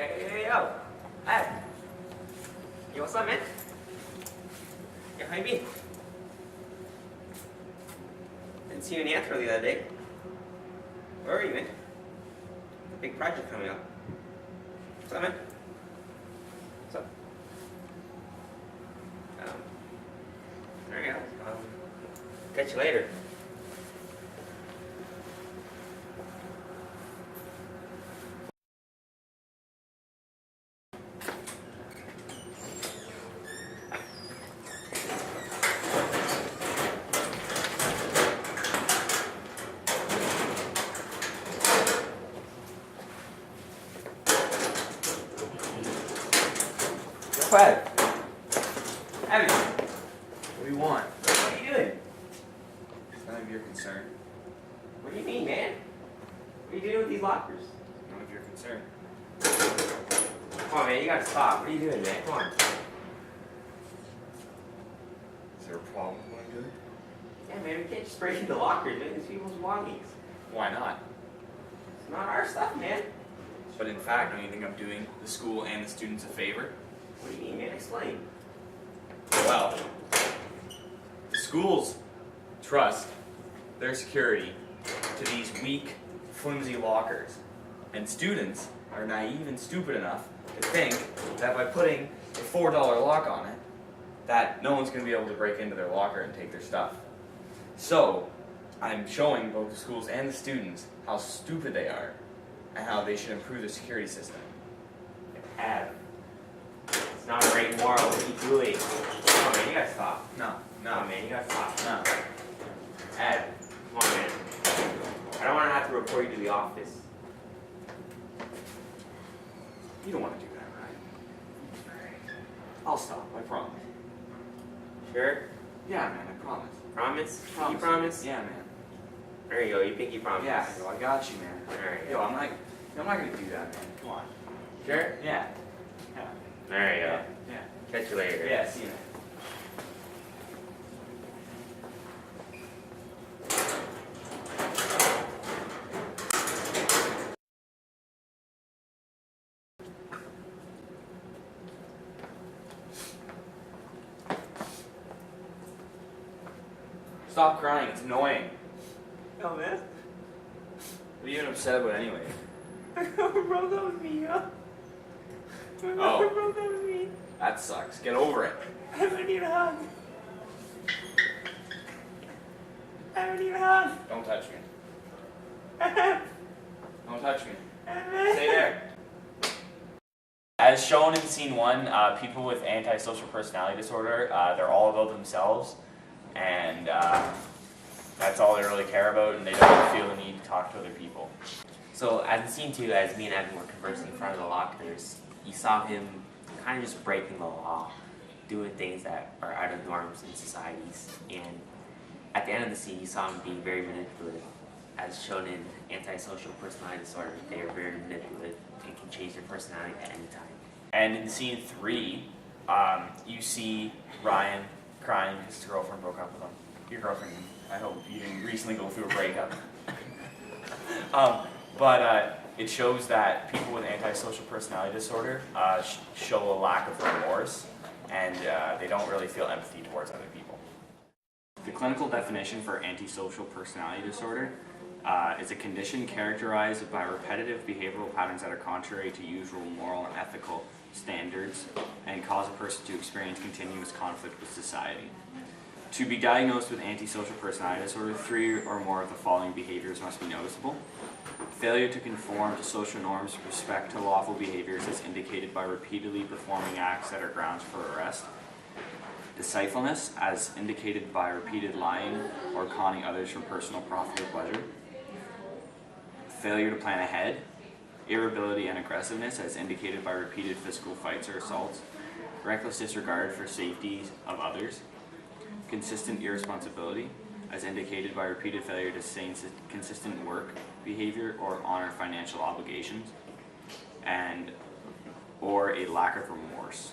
Yo. Hey. Yo, what's up, man? Yo, how you been? Didn't see you in the Anthro the other day. Where are you, man? A big project coming up. What's up, man? What's up? There you go. Catch you later. Fred. Abby. What do you want? What are you doing? It's none of your concern. What do you mean, man? What are you doing with these lockers? None of your concern. Come on, man, you gotta stop. What are you doing, man? Come on. Is there a problem with what I'm doing? Yeah, man, we can't just break into lockers, man. These people's belongings. Why not? It's not our stuff, man. But in fact, don't you think I'm doing the school and the students a favor? What do you mean, man? Explain. Well, the schools trust their security to these weak, flimsy lockers. And students are naive and stupid enough to think that by putting a $4 lock on it, that no one's going to be able to break into their locker and take their stuff. So, I'm showing both the schools and the students how stupid they are and how they should improve their security system. Ab. It's not a great moral. What are you doing? Come on, man, you gotta stop. No, Come on, man, you gotta stop. no. Ab, come on, man. I don't want to have to report you to the office. You don't want to do that, right? I'll stop, I promise. Sure? Yeah, man, I promise. Promise? You promise? Yeah, man. There you go. You pinky promise. Yeah, yo, I got you, man. There you Yo, go. I'm not gonna do that, man. Come on. Sure? Yeah. Yeah. There you go. Yeah. Catch you later. Yeah, see you, man. Stop crying, it's annoying. Oh, man. What are you even upset about anyway? Bro, that was me, huh? Oh. Bro, that was me. That sucks. Get over it. I need a hug. I need a hug. Don't touch me. Don't touch me. Stay there. As shown in scene 1, people with antisocial personality disorder, they're all about themselves, and that's all they really care about, and they don't feel the need to talk to other people. So, as in scene 2, as me and Evan were conversing in front of the lockers, you saw him kind of just breaking the law, doing things that are out of norms in societies. And at the end of the scene, you saw him being very manipulative. As shown in Antisocial Personality Disorder, they are very manipulative and can change their personality at any time. And in scene 3, you see Ryan crying because his girlfriend broke up with him. Your girlfriend, I hope you didn't recently go through a breakup. But it shows that people with antisocial personality disorder show a lack of remorse, and they don't really feel empathy towards other people. The clinical definition for antisocial personality disorder is a condition characterized by repetitive behavioral patterns that are contrary to usual moral and ethical standards and cause a person to experience continuous conflict with society. To be diagnosed with antisocial personality disorder, 3 or more of the following behaviors must be noticeable. Failure to conform to social norms with respect to lawful behaviors as indicated by repeatedly performing acts that are grounds for arrest. Deceitfulness as indicated by repeated lying or conning others for personal profit or pleasure. Failure to plan ahead. Irritability and aggressiveness as indicated by repeated physical fights or assaults. Reckless disregard for safety of others. Consistent irresponsibility as indicated by repeated failure to sustain consistent work behavior or honor financial obligations, and or a lack of remorse.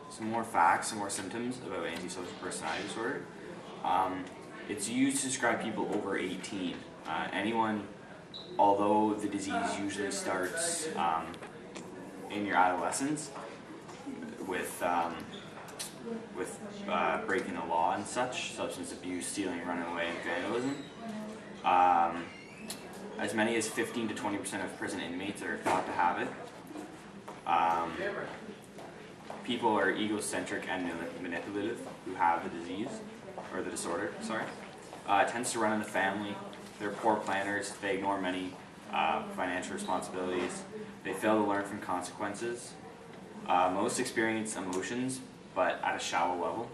Some more facts, some more symptoms about antisocial personality disorder. It's used to describe people over 18. Anyone, although the disease usually starts in your adolescence with breaking the law and such, substance abuse, stealing, running away, and vandalism. As many as 15 to 20% of prison inmates are thought to have it. People are egocentric and manipulative who have the disease, or the disorder, sorry. It tends to run in the family. They're poor planners. They ignore many financial responsibilities. They fail to learn from consequences. Most experience emotions, but at a shallow level.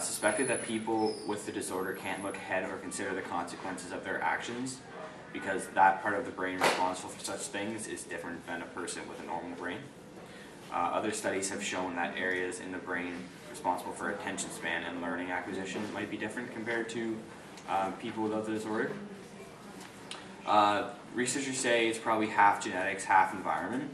Suspected that people with the disorder can't look ahead or consider the consequences of their actions because that part of the brain responsible for such things is different than a person with a normal brain. Other studies have shown that areas in the brain responsible for attention span and learning acquisition might be different compared to people without the disorder. Researchers say it's probably half genetics, half environment.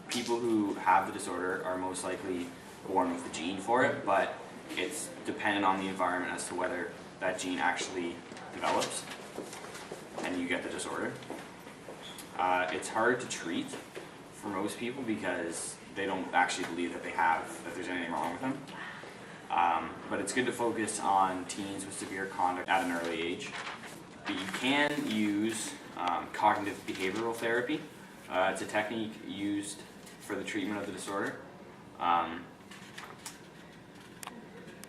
People who have the disorder are most likely born with the gene for it, but it's dependent on the environment as to whether that gene actually develops and you get the disorder. It's hard to treat for most people because they don't actually believe that there's anything wrong with them. But it's good to focus on teens with severe conduct at an early age. But you can use cognitive behavioral therapy. It's a technique used for the treatment of the disorder.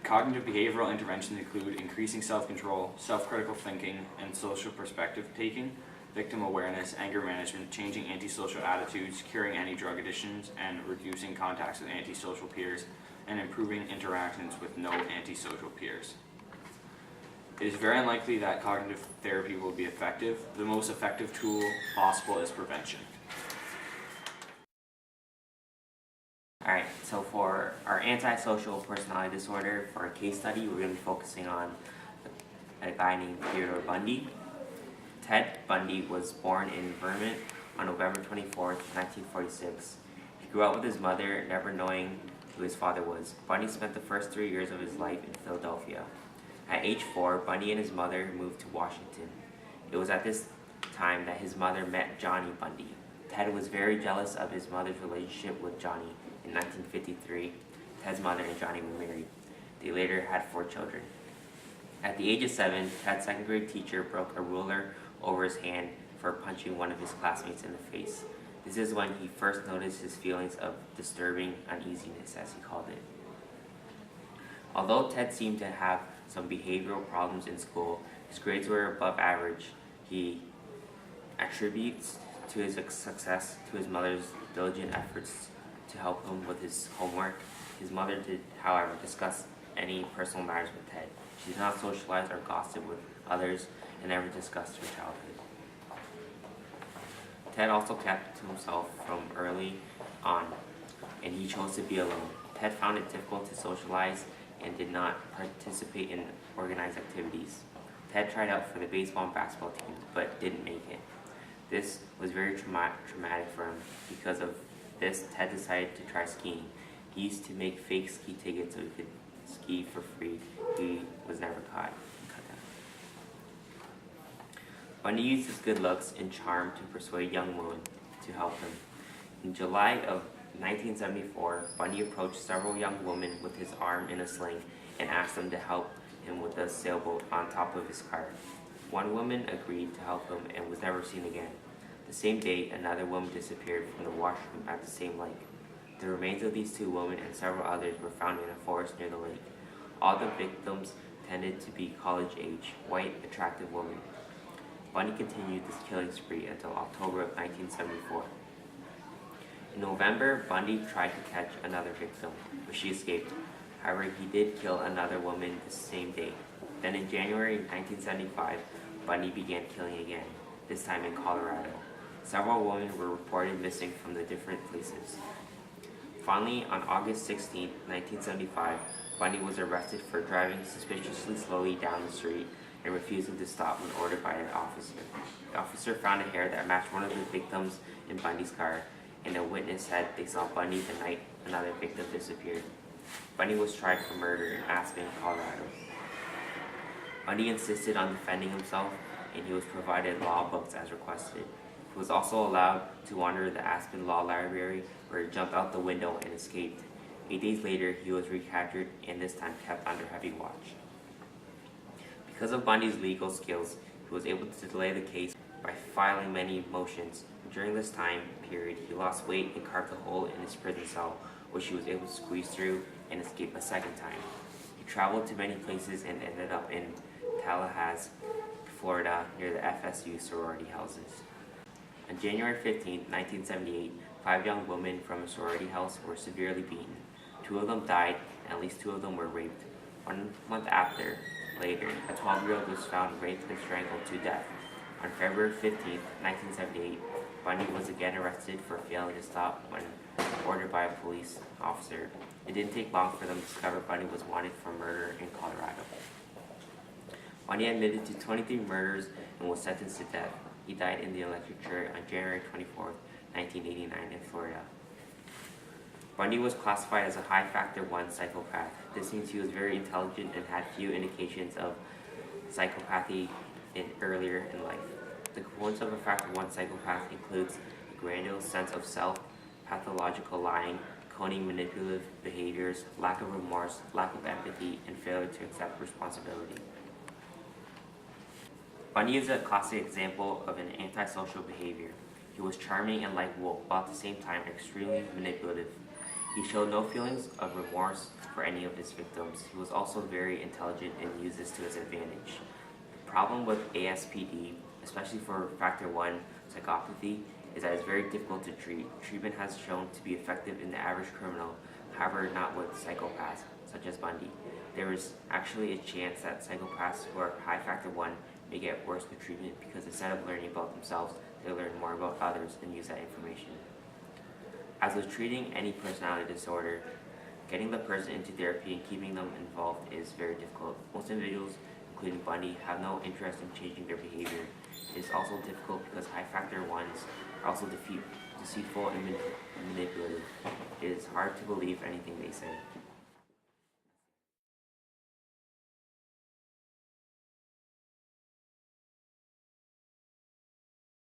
Cognitive behavioral interventions include increasing self-control, self-critical thinking, and social perspective taking, victim awareness, anger management, changing antisocial attitudes, curing anti-drug addictions, and reducing contacts with antisocial peers, and improving interactions with no antisocial peers. It is very unlikely that cognitive therapy will be effective. The most effective tool possible is prevention. Alright, so for our antisocial personality disorder, for our case study, we're going to be focusing on a guy named Theodore Bundy. Ted Bundy was born in Vermont on November 24th, 1946. He grew up with his mother, never knowing who his father was. Bundy spent the first 3 years of his life in Philadelphia. At age 4, Bundy and his mother moved to Washington. It was at this time that his mother met Johnny Bundy. Ted was very jealous of his mother's relationship with Johnny. In 1953, Ted's mother and Johnny were married. They later had 4 children. At the age of 7, Ted's second grade teacher broke a ruler over his hand for punching one of his classmates in the face. This is when he first noticed his feelings of disturbing uneasiness, as he called it. Although Ted seemed to have some behavioral problems in school, his grades were above average. He attributes to his success to his mother's diligent efforts to help him with his homework. His mother did, however, discuss any personal matters with Ted. She did not socialize or gossip with others and never discussed her childhood. Ted also kept to himself from early on, and he chose to be alone. Ted found it difficult to socialize and did not participate in organized activities. Ted tried out for the baseball and basketball teams, but didn't make it. This was very traumatic for him. Because of this, Ted decided to try skiing. He used to make fake ski tickets so he could ski for free. He was never caught. Bundy used his good looks and charm to persuade young women to help him. In July of 1974, Bundy approached several young women with his arm in a sling and asked them to help him with a sailboat on top of his car. One woman agreed to help him and was never seen again. The same day, another woman disappeared from the washroom at the same lake. The remains of these 2 women and several others were found in a forest near the lake. All the victims tended to be college-age, white, attractive women. Bundy continued this killing spree until October of 1974. In November, Bundy tried to catch another victim, but she escaped. However, he did kill another woman the same day. Then in January 1975, Bundy began killing again, this time in Colorado. Several women were reported missing from the different places. Finally, on August 16, 1975, Bundy was arrested for driving suspiciously slowly down the street and refusing to stop when ordered by an officer. The officer found a hair that matched one of the victims in Bundy's car, and a witness said they saw Bundy the night another victim disappeared. Bundy was tried for murder in Aspen, Colorado. Bundy insisted on defending himself, and he was provided law books as requested. He was also allowed to wander the Aspen Law Library, where he jumped out the window and escaped. 8 days later, he was recaptured and this time kept under heavy watch. Because of Bundy's legal skills, he was able to delay the case by filing many motions. During this time period, he lost weight and carved a hole in his prison cell, which he was able to squeeze through and escape a second time. He traveled to many places and ended up in Tallahassee, Florida, near the FSU sorority houses. On January 15, 1978, 5 young women from a sorority house were severely beaten. 2 of them died, and at least 2 of them were raped. 1 month later, a 12-year-old was found raped and strangled to death. On February 15, 1978, Bundy was again arrested for failing to stop when ordered by a police officer. It didn't take long for them to discover Bundy was wanted for murder in Colorado. Bundy admitted to 23 murders and was sentenced to death. He died in the electric chair on January 24, 1989 in Florida. Bundy was classified as a high factor 1 psychopath. This means he was very intelligent and had few indications of psychopathy earlier in life. The components of a factor 1 psychopath includes a grandiose sense of self, pathological lying, cunning manipulative behaviors, lack of remorse, lack of empathy, and failure to accept responsibility. Bundy is a classic example of an antisocial behavior. He was charming and likable, while at the same time extremely manipulative. He showed no feelings of remorse for any of his victims. He was also very intelligent and used this to his advantage. The problem with ASPD, especially for factor 1 psychopathy, is that it's very difficult to treat. Treatment has shown to be effective in the average criminal, however not with psychopaths, such as Bundy. There is actually a chance that psychopaths who are high factor 1 may get worse with treatment because instead of learning about themselves, they learn more about others and use that information. As with treating any personality disorder, getting the person into therapy and keeping them involved is very difficult. Most individuals, including Bundy, have no interest in changing their behavior. It is also difficult because high factor 1s are also deceitful and manipulative. It is hard to believe anything they say.